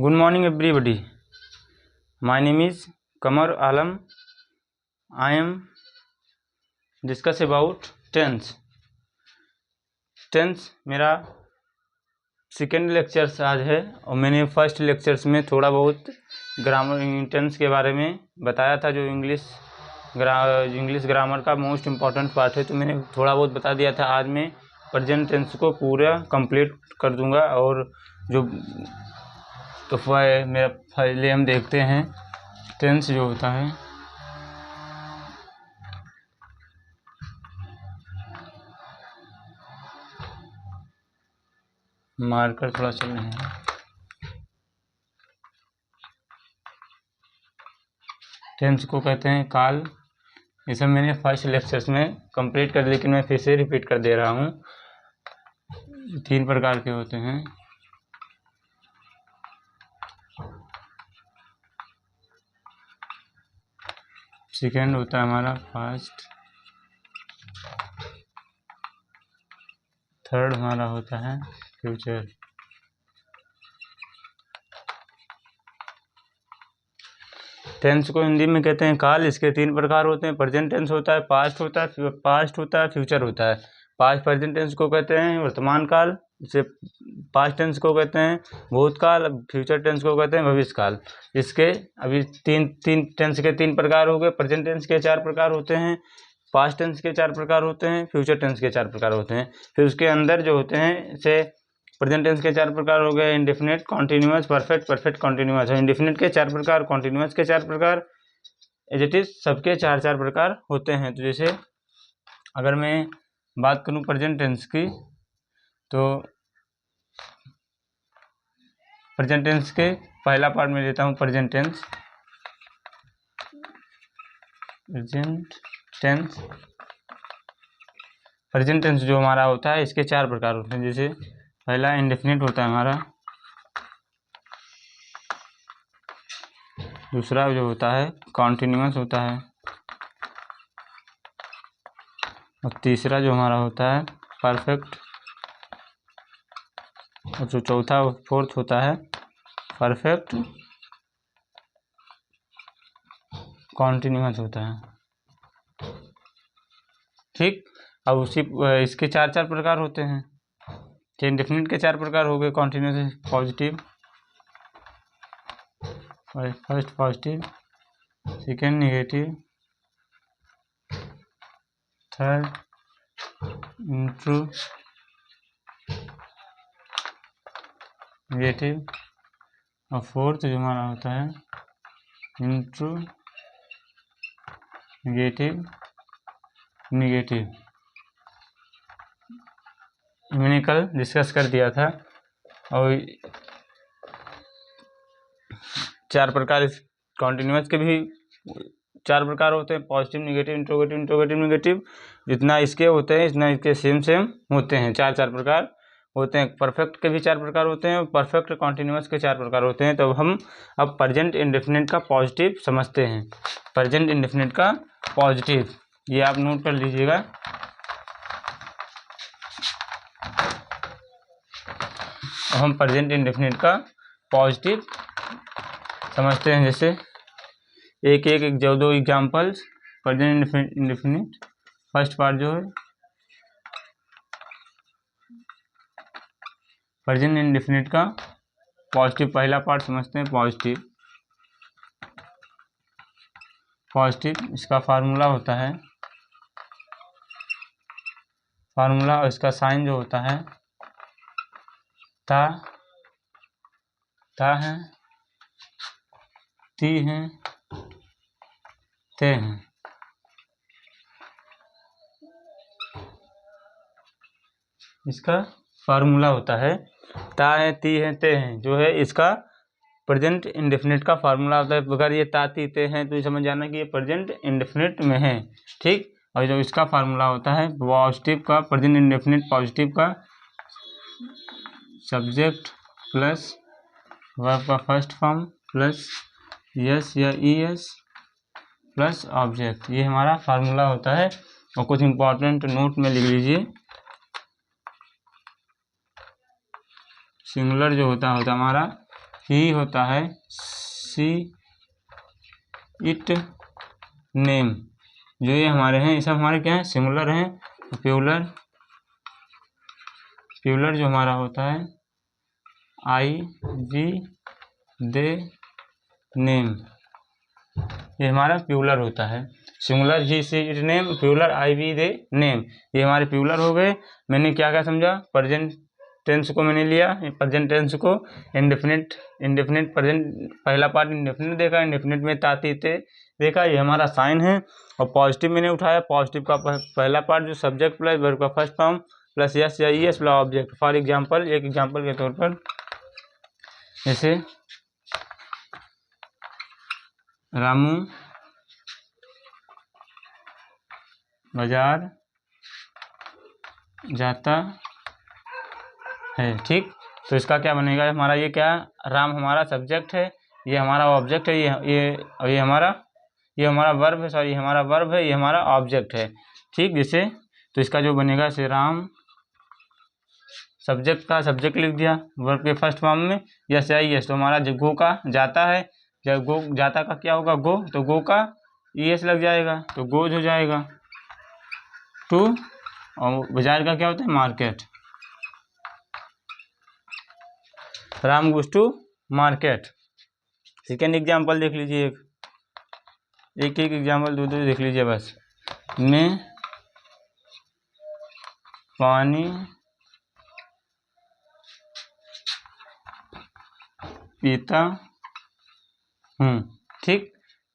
Good morning everybody. My name is Kamar Alam. I am discuss about tense. Tense मेरा second lectures आज है और मैंने first lectures में थोड़ा बहुत ग्रामर टेंस के बारे में बताया था, जो इंग्लिश ग्रामर का मोस्ट इम्पॉर्टेंट पार्ट है, तो मैंने थोड़ा बहुत बता दिया था। आज मैं प्रेजेंट टेंस को पूरा कंप्लीट कर दूंगा। और जो तो मेरा पहले हम देखते हैं टेंस जो होता है। मार्कर थोड़ा चल रहे हैं। टेंस को कहते हैं काल। ये सब मैंने फर्स्ट लेक्चर्स में कंप्लीट कर, लेकिन मैं फिर से रिपीट कर दे रहा हूँ। 3 प्रकार के होते हैं। सेकेंड होता है हमारा पास्ट, थर्ड हमारा होता है फ्यूचर, टेंस को हिंदी में कहते हैं काल। इसके 3 प्रकार होते हैं। प्रेजेंट टेंस होता है, पास्ट होता है, फ्यूचर होता है। पास्ट प्रेजेंट टेंस को कहते हैं वर्तमान काल, इसे पास्ट टेंस को कहते हैं भूतकाल, फ्यूचर टेंस को कहते हैं भविष्य काल। इसके अभी तीन टेंस के 3 प्रकार हो गए। प्रेजेंट टेंस के 4 प्रकार होते हैं, पास्ट टेंस के 4 प्रकार होते हैं, फ्यूचर टेंस के 4 प्रकार होते हैं। फिर उसके अंदर जो होते हैं से प्रेजेंट टेंस के 4 प्रकार हो गए, indefinite, continuous, perfect, continuous. Indefinite के 4 प्रकार, कॉन्टिन्यूअस के 4 प्रकार, एज इट इज सबके 4 प्रकार होते हैं। तो जैसे अगर मैं बात करूं प्रेजेंट टेंस की, तो प्रेजेंट टेंस के पहला पार्ट में लेता हूं प्रेजेंट टेंस। प्रेजेंट टेंस जो हमारा होता है, इसके 4 प्रकार होते हैं। जैसे पहला इंडेफिनिट होता है हमारा, दूसरा जो होता है कॉन्टिन्यूअस होता है, और तीसरा जो हमारा होता है परफेक्ट, और जो चौथा फोर्थ होता है परफेक्ट कॉन्टिन्यूअस होता है। ठीक। अब उसी इसके 4 प्रकार होते हैं। इंडेफिनिट के 4 प्रकार हो गए, continuous positive, first positive, second negative, third इंट्रू नेगेटिव, और फोर्थ जो हमारा होता है इंट्रू नेगेटिव। मैंने कल डिस्कस कर दिया था। और 4 प्रकार इस कॉन्टिन्यूअस के भी 4 प्रकार होते हैं, पॉजिटिव, नेगेटिव, इंट्रोगेटिव, नेगेटिव। जितना इसके होते हैं इतना इसके सेम होते हैं। 4 प्रकार होते हैं। परफेक्ट के भी 4 प्रकार होते हैं, और परफेक्ट कॉन्टिन्यूअस के 4 प्रकार होते हैं। तो हम अब प्रेजेंट इंडेफिनिट का पॉजिटिव समझते हैं। प्रेजेंट इंडेफिनिट का पॉजिटिव, ये आप नोट कर लीजिएगा। हम प्रेजेंट इंडेफिनिट का पॉजिटिव समझते हैं। जैसे एक जो 2 examples present indefinite. First part जो है प्रेजेंट इंडेफिनिट का पॉजिटिव, पहला पार्ट समझते हैं पॉजिटिव। इसका फार्मूला होता है, और इसका साइन जो होता है ता है, ती है, ते हैं। इसका फार्मूला होता है ता है, ती है, ते हैं, जो है इसका प्रेजेंट इंडेफिनिट का फार्मूला होता है। अगर ये ता, ती, ते हैं तो ये समझ जाना कि ये प्रेजेंट इंडेफिनिट में है। ठीक। और जो इसका फार्मूला होता है पॉजिटिव का, प्रेजेंट इंडेफिनिट पॉजिटिव का, सब्जेक्ट प्लस वर्ब का फर्स्ट फॉर्म प्लस यस या ईएस प्लस ऑब्जेक्ट, ये हमारा फार्मूला होता है। और कुछ इंपॉर्टेंट नोट में लिख लीजिए। सिंगुलर जो होता है हमारा ही होता है सी इट नेम। जो ये हमारे हैं ये सब हमारे क्या हैं, सिंगुलर हैं। प्यूलर जो हमारा होता है आई वी दे नेम, ये हमारा प्यूलर होता है। Singular he she it name, plural I we they name, ये हमारे प्यूलर हो गए। मैंने क्या क्या समझा, प्रेजेंट टेंस को मैंने लिया, प्रेजेंट टेंस को इंडेफिनिट प्रेजेंट, पहला पार्ट इंडेफिनिट देखा, इंडेफिनिट में ताती ते देखा, ये हमारा साइन है। और पॉजिटिव मैंने उठाया, पॉजिटिव का पहला पार्ट जो सब्जेक्ट प्लस वर्ब का फर्स्ट फॉर्म प्लस यस या es plus object. For example, एक एग्जांपल के तौर पर जैसे रामू बाजार जाता है, ठीक। तो इसका क्या बनेगा, हमारा ये क्या, राम हमारा सब्जेक्ट है, ये हमारा ऑब्जेक्ट है, ये हमारा वर्ब है, सॉरी ये हमारा वर्ब है, ये हमारा ऑब्जेक्ट है, ठीक। जैसे तो इसका जो बनेगा से राम सब्जेक्ट का सब्जेक्ट लिख दिया वर्ब के फर्स्ट फॉर्म में, यस आई यस, तो हमारा जो गो का जाता है, जब गो जाता का क्या होगा गो, तो गो का ईएस लग जाएगा तो गोज हो जाएगा टू, और बाजार का क्या होता है market, Ram goes to market. Second example देख लीजिए, एक एग्जाम्पल दो देख लीजिए बस। मैं पानी पीता हूँ, ठीक।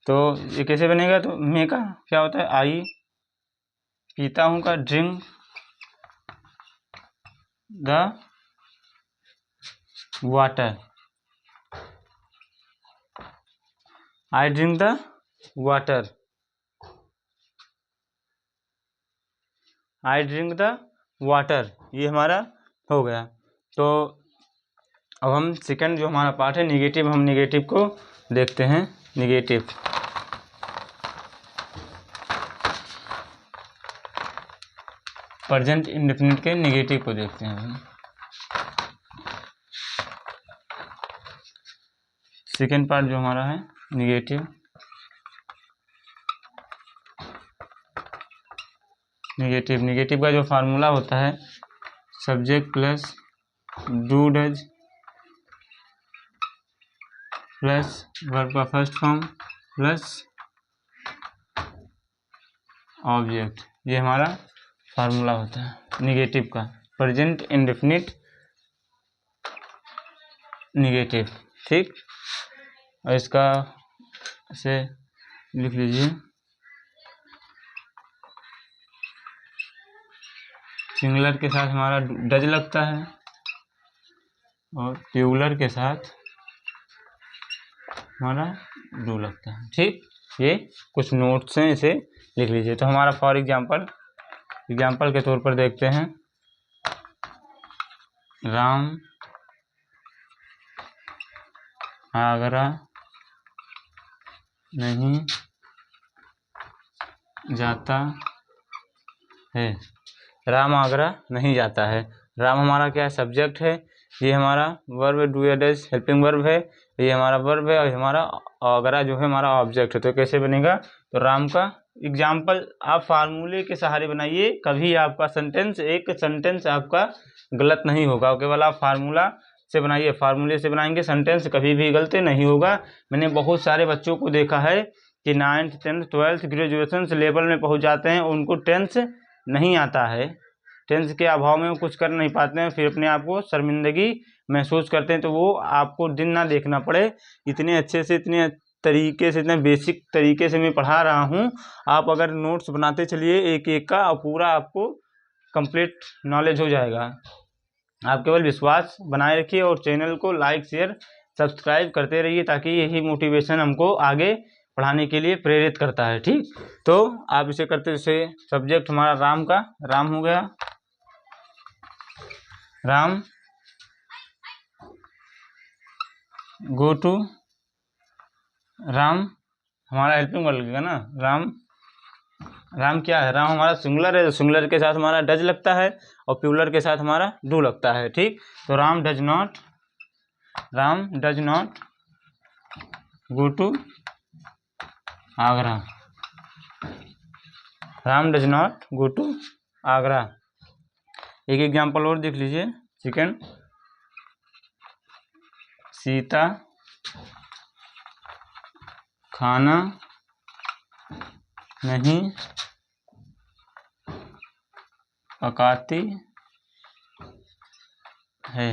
तो ये कैसे बनेगा, तो मैं का क्या होता है आई, पीता हूँ का drink the water, I drink the water, I drink the water, ये हमारा हो गया। तो अब हम सेकंड जो हमारा पार्ट है निगेटिव, हम निगेटिव को देखते हैं। निगेटिव प्रेजेंट इंडेफिनिट के निगेटिव को देखते हैं हम। सेकंड पार्ट जो हमारा है निगेटिव, निगेटिव का जो फार्मूला होता है subject plus do does plus verb का फर्स्ट फॉर्म प्लस ऑब्जेक्ट, ये हमारा फार्मूला होता है निगेटिव का, प्रेजेंट इंडेफिनिट निगेटिव, ठीक। और इसका से लिख लीजिए, सिंगुलर के साथ हमारा डज लगता है और प्लूरल के साथ हमारा डू लगता है, ठीक। ये कुछ नोट्स हैं, इसे लिख लीजिए। तो हमारा फॉर एग्जाम्पल के तौर पर देखते हैं, राम आगरा नहीं जाता है, राम आगरा नहीं जाता है। राम हमारा क्या है सब्जेक्ट है, ये हमारा वर्ब डू या डज हेल्पिंग वर्ब है, ये हमारा वर्ब है, और हमारा आगरा जो है हमारा ऑब्जेक्ट है। तो कैसे बनेगा, तो राम का एग्जाम्पल आप फार्मूले के सहारे बनाइए, कभी आपका एक सेंटेंस आपका गलत नहीं होगा, केवल आप फार्मूला से बनाइए, फार्मूले से बनाएंगे सेंटेंस कभी भी गलत नहीं होगा। मैंने बहुत सारे बच्चों को देखा है कि 9th 10th 12th graduation level में पहुंच जाते हैं, उनको टेंस नहीं आता है, टेंस के अभाव में वो कुछ कर नहीं पाते हैं, फिर अपने आप को शर्मिंदगी महसूस करते हैं। तो वो आपको दिन ना देखना पड़े, इतने अच्छे से इतने तरीके से इतने बेसिक तरीके से मैं पढ़ा रहा हूँ, आप अगर नोट्स बनाते चलिए एक एक का, और पूरा आपको कंप्लीट नॉलेज हो जाएगा। आप केवल विश्वास बनाए रखिए और चैनल को लाइक शेयर सब्सक्राइब करते रहिए, ताकि यही मोटिवेशन हमको आगे पढ़ाने के लिए प्रेरित करता है, ठीक। तो आप इसे करते, जैसे सब्जेक्ट हमारा राम हो गया, राम गो टू, राम हमारा हेल्पिंग वर्ब लगेगा ना, राम क्या है, राम हमारा सिंगुलर है, तो सिंगुलर के साथ हमारा डज लगता है और प्लूरल के साथ हमारा डू लगता है, ठीक। तो Ram does not Ram does not go to Agra. Ram does not go to Agra. एक एग्जाम्पल और देख लीजिए सेकेंड। सीता खाना नहीं पकाती है।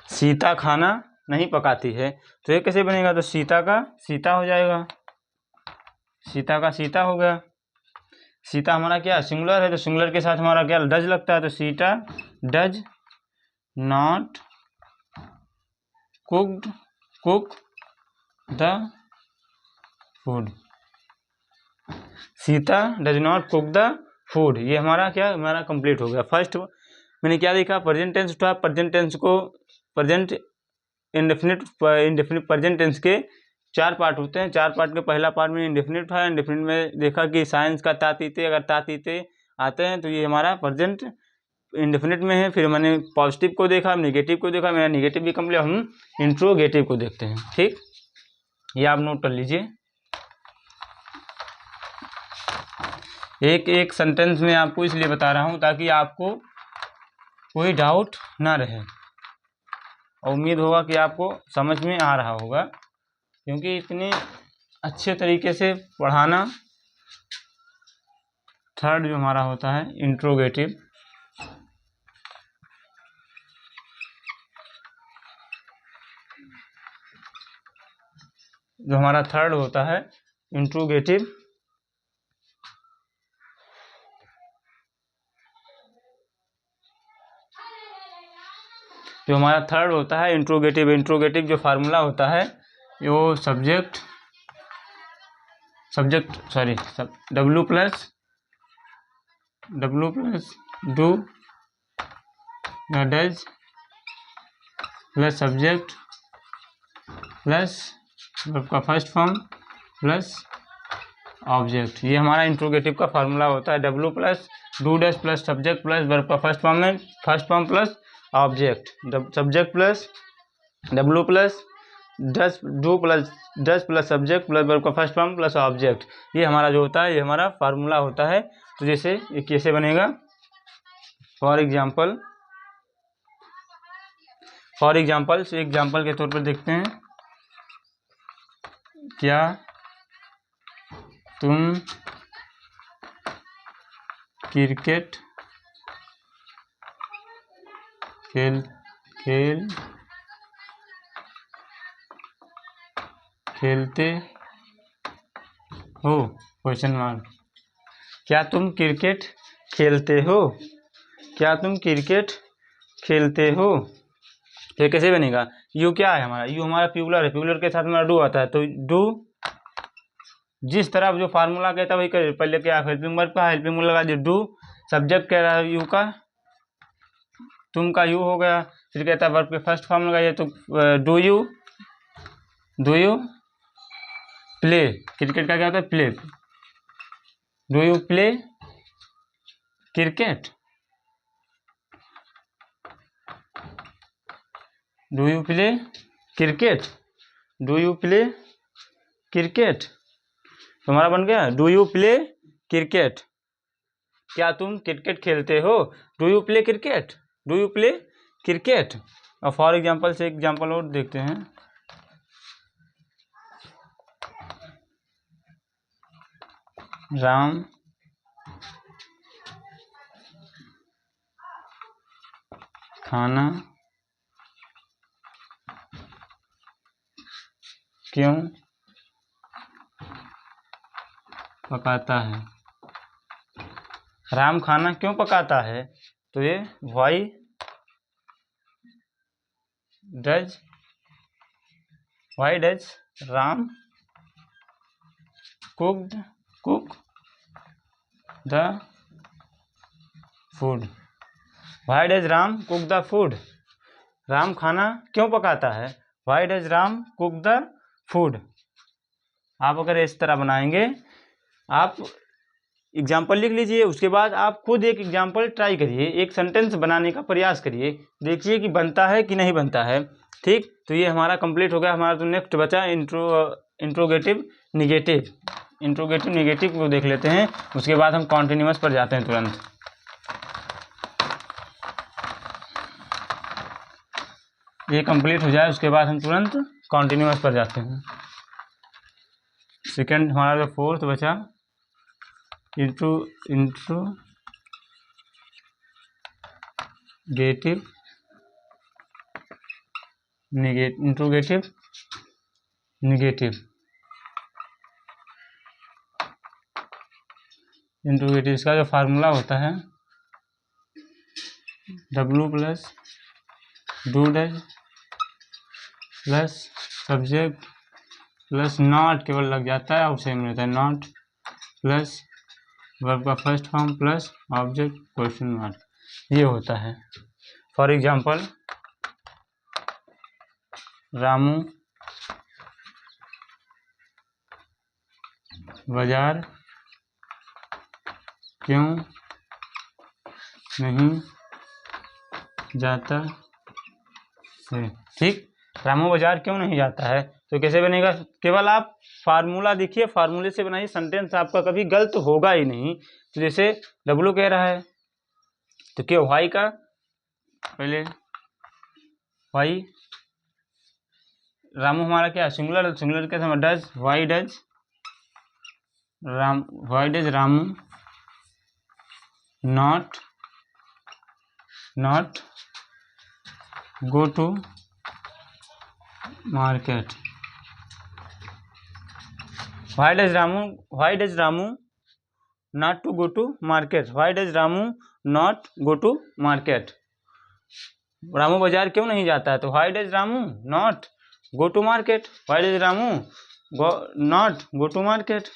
सीता खाना नहीं पकाती है, तो ये कैसे बनेगा? तो सीता का सीता हो जाएगा, सीता का सीता हो गया। सीता हमारा क्या सिंगुलर है, तो सिंगुलर के साथ हमारा क्या डज लगता है, तो Sita does not cook the food. Sita does not cook the food, ये हमारा क्या हमारा कंप्लीट हो गया। फर्स्ट मैंने क्या देखा, प्रेजेंट टेंस उठा। प्रेजेंट टेंस को प्रेजेंट इंडेफिनिट प्रेजेंट टेंस के 4 पार्ट होते हैं। 4 पार्ट के पहला पार्ट में इंडेफिनिट उठाया। इंडेफिनिट में देखा कि साइंस का तातीते, अगर तातीते आते हैं तो ये हमारा प्रेजेंट इंडेफिनिट में है। फिर मैंने पॉजिटिव को देखा, नेगेटिव को देखा, मेरा नेगेटिव भी कंप्लीट। हम इंट्रोगेटिव को देखते हैं। ठीक, ये आप नोट कर लीजिए। एक एक सेंटेंस में आपको इसलिए बता रहा हूँ ताकि आपको कोई डाउट ना रहे, और उम्मीद होगा कि आपको समझ में आ रहा होगा, क्योंकि इतने अच्छे तरीके से पढ़ाना थर्ड जो हमारा होता है इंट्रोगेटिव, जो हमारा थर्ड होता है इंट्रोगेटिव, जो हमारा थर्ड होता है इंट्रोगेटिव। इंट्रोगेटिव जो फार्मूला होता है वो सब्जेक्ट डब्ल्यू प्लस डू या does plus subject plus verb का फर्स्ट फॉर्म प्लस ऑब्जेक्ट, ये हमारा इंट्रोगेटिव का फार्मूला होता है। W plus do does plus subject plus verb का first form plus object. Subject plus W plus do plus does plus subject plus verb का first form plus object, ये हमारा जो होता है ये हमारा फार्मूला होता है। तो जैसे ये कैसे बनेगा, फॉर एग्जाम्पल एग्जाम्पल के तौर पर देखते हैं। क्या तुम क्रिकेट खेलते हो? Question mark. क्या तुम क्रिकेट खेलते हो? क्या तुम क्रिकेट खेलते हो? ये कैसे बनेगा? यू क्या है हमारा? यू हमारा प्यूलर है, प्यूलर के साथ हमारा डू आता है, तो डू जिस तरह जो फार्मूला कहता है वही करे। पहले क्या हेल्पिंग वर्ब का हेल्पिंग वर्ब लगा दिया, डू सब्जेक्ट कह रहा है यू का, तुम का यू हो गया। फिर कहता है वर्ब के फर्स्ट फॉर्म लगाइए, तो डू यू प्ले, क्रिकेट का क्या होता है play, do you play cricket, do you play cricket, do you play cricket, तो हमारा बन गया डू यू प्ले क्रिकेट। क्या तुम क्रिकेट खेलते हो? Do you play cricket, do you play cricket. और फॉर एग्जाम्पल से एग्जाम्पल और देखते हैं। राम खाना क्यों पकाता है? राम खाना क्यों पकाता है? तो ये why does Ram cook the food. Why does Ram cook the food, Ram खाना क्यों पकाता है? Why does Ram cook the food. आप अगर इस तरह बनाएंगे, आप एग्जाम्पल लिख लीजिए, उसके बाद आप खुद एक एग्जाम्पल ट्राई करिए, एक सेंटेंस बनाने का प्रयास करिए, देखिए कि बनता है कि नहीं बनता है। ठीक, तो ये हमारा कंप्लीट हो गया। हमारा तो नेक्स्ट बचा इंट्रोगेटिव निगेटिव। इंट्रोगेटिव निगेटिव को देख लेते हैं, उसके बाद हम कॉन्टिन्यूअस पर जाते हैं तुरंत। ये कंप्लीट हो जाए उसके बाद हम तुरंत कॉन्टिन्यूअस पर जाते हैं। सेकेंड हमारा जो फोर्थ बचा इंट्रोगेटिव निगेटिव। इसका जो फार्मूला होता है W plus do does plus subject plus not केवल लग जाता है और सेम रहता है, नॉट प्लस वर्ब का first form plus object question mark, ये होता है। फॉर एग्जांपल रामू बाजार क्यों नहीं जाता है। ठीक, रामू बाजार क्यों नहीं जाता है, तो कैसे बनेगा? केवल आप फार्मूला देखिए, फार्मूले से बनाइए, सेंटेंस आपका कभी गलत होगा ही नहीं। तो जैसे W कह रहा है तो क्या वाई का पहले वाई, रामू हमारा क्या सिंगुलर, सिंगुलर कैसे does, why does Ramu not go to market. Why does Ramu not to go to market, why does Ramu not go to market. Ramu बाजार क्यों नहीं जाता है, तो why does Ramu not go to market, why does Ramu not go to market.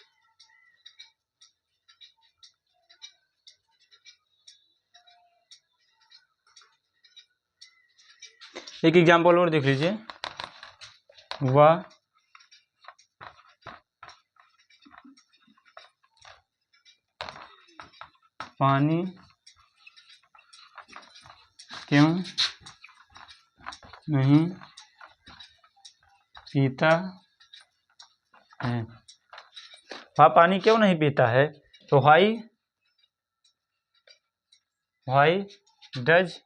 एक example और देख लीजिए, वह पानी क्यों नहीं पीता है, वह पानी क्यों नहीं पीता है, तो why does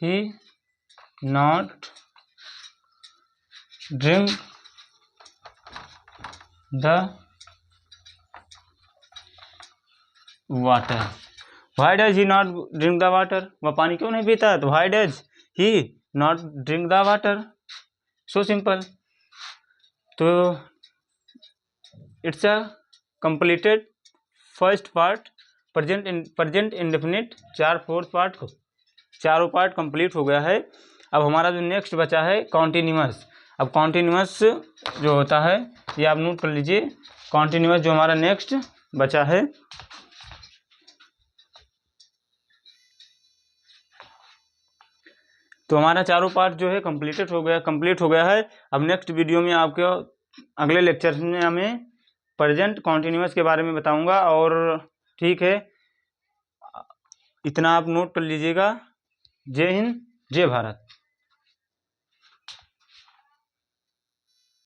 he not drink the water, why does he not drink the water, वह पानी क्यों नहीं पीता है, तो why does he not drink the water, so simple। तो it's a completed first part, present indefinite, चारों पार्ट कंप्लीट हो गया है। अब हमारा जो नेक्स्ट बचा है कॉन्टिन्यूअस। अब कॉन्टिन्यूअस जो होता है ये आप नोट कर लीजिए, कॉन्टिन्यूअस जो हमारा नेक्स्ट बचा है तो हमारा चारों पार्ट जो है कंप्लीट हो गया है। अब नेक्स्ट वीडियो में आपके अगले लेक्चर में हमें प्रेजेंट कॉन्टिन्यूअस के बारे में बताऊंगा। और ठीक है, इतना आप नोट कर लीजिएगा। जय हिंद, जय भारत।